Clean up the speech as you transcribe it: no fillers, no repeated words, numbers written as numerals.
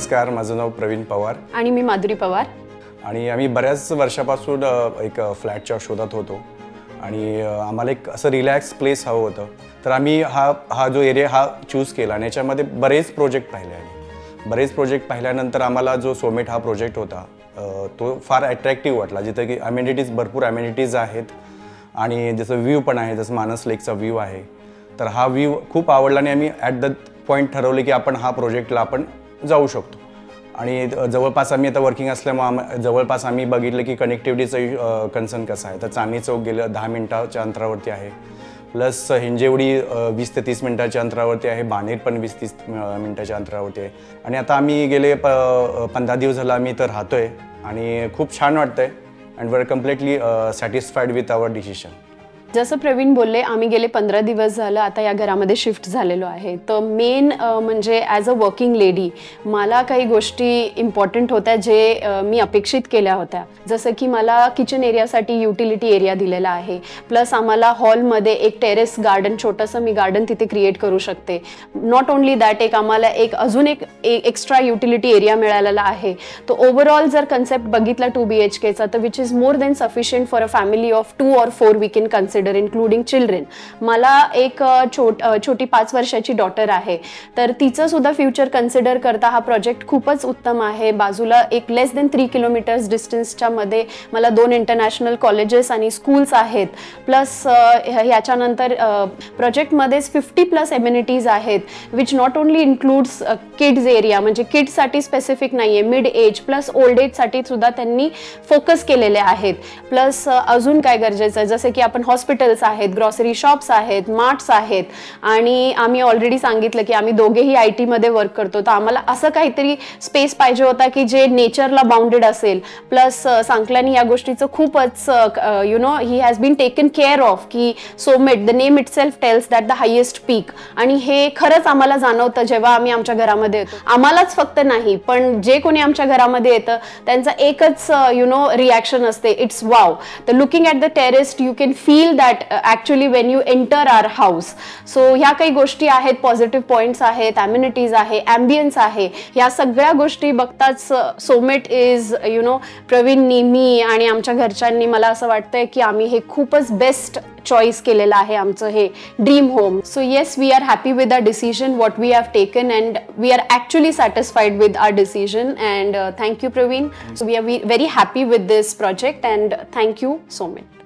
नमस्कार, माझं नाव प्रवीण पवार आणि मी माधुरी पवार आणि आम्ही बऱ्याच वर्षापासून एक फ्लॅटच्या शोधात होतो आणि आम्हाला एक असं रिलॅक्स प्लेस हवं होतं. तर आम्ही हा जो एरिया हा चूज केला आणि याच्यामध्ये बरेच प्रोजेक्ट पाहिले आणि बरेच प्रोजेक्ट पाहिल्यानंतर आम्हाला जो सोमेट हा प्रोजेक्ट होता तो फार अट्रॅक्टिव्ह वाटला, जिथं की अमेनिटीज भरपूर अमेनिटीज आहेत आणि जसं व्ह्यू पण आहे, जसं मानस लेकचा व्ह्यू आहे. तर हा व्ह्यू खूप आवडला आणि आम्ही ॲट द पॉईंट ठरवले की आपण हा प्रोजेक्टला आपण जाऊ शकतो. आणि जवळपास आम्ही आता वर्किंग असल्यामुळे जवळपास आम्ही बघितलं की कनेक्टिव्हिटीचं कन्सर्न कसं आहे. तर चांदणी चौक गेलं 10 मिनिटाच्या अंतरावरती आहे, प्लस हिंजेवडी 20 ते 30 मिनिटाच्या अंतरावरती आहे, बाणेर पण 20-30 मिनिटाच्या अंतरावरती आहे. आणि आता आम्ही गेले 15 दिवस झाला आम्ही इथं राहतो आहे आणि खूप छान वाटतं आहे and we are completely satisfied with our decision. जसं प्रवीण बोलले, आम्ही गेले 15 दिवस झालं आता या घरामध्ये शिफ्ट झालेलो आहे. तर मेन म्हणजे ॲज अ वर्किंग लेडी मला काही गोष्टी इम्पॉर्टंट होत्या जे मी अपेक्षित केल्या होत्या. जसं की मला किचन एरियासाठी युटिलिटी एरिया दिलेला आहे, प्लस आम्हाला हॉलमध्ये एक टेरेस गार्डन, छोटंसं मी गार्डन तिथे क्रिएट करू शकते. नॉट ओन्ली दॅट, आम्हाला अजून एक एक्स्ट्रा युटिलिटी एरिया मिळालेला आहे. तो ओव्हरऑल जर कन्सेप्ट बघितला 2 BHKचा तर which is more than sufficient for a family of 2 or 4 we can consider including children. मला एक छोटी 5 वर्षाची डॉटर आहे, तर तिचं सुद्धा फ्युचर कन्सिडर करता हा प्रोजेक्ट खूपच उत्तम आहे. बाजूला एक लेस दॅन 3 किलोमीटर्स डिस्टन्सच्या मध्ये मला 2 इंटरनॅशनल कॉलेजेस आणि स्कूल्स आहेत. प्लस ह्याच्यानंतर प्रोजेक्टमध्येच 50+ एम्युनिटीज आहेत, which not only includes kids area, म्हणजे किड्ससाठी स्पेसिफिक नाही आहे, मिड एज प्लस ओल्ड एजसाठी सुद्धा त्यांनी फोकस केलेले आहेत. प्लस अजून काय गरजेचं आहे, जसं की आपण हॉस्पिटल्स आहेत, ग्रॉसरी शॉप्स आहेत, मार्ट्स आहेत आणि आम्ही ऑलरेडी सांगितलं की आम्ही दोघेही IT मध्ये वर्क करतो. तर आम्हाला असं काहीतरी स्पेस पाहिजे होता की जे नेचरला बाउंडेड असेल. प्लस सांकलानी या गोष्टीचं खूपच ही has been taken care of की Summit the name itself tells that the highest peak. आणि हे खरंच आम्हाला जाणवतं जेव्हा आम्ही आमच्या घरामध्ये येतो. आम्हालाच फक्त नाही, पण जे कोणी आमच्या घरामध्ये येतं त्यांचं एकच रिॲक्शन असते, इट्स वाव. तर looking at the terrace you can feel that actually when you enter our house. So ह्या काही गोष्टी आहेत, पॉझिटिव्ह पॉइंट्स आहेत, अम्युनिटीज आहे, ॲम्बियन्स आहे. ह्या सगळ्या गोष्टी बघताच सोमेट इज प्रवीणनी, मी आणि आमच्या घरच्यांनी मला असं वाटतंय की आम्ही हे खूपच बेस्ट चॉईस केलेलं आहे, आमचं हे dream home. So yes, we are happy with our decision what we have taken and we are actually satisfied with our decision and thank you Praveen. So we are very happy with this project and thank you सोमेट.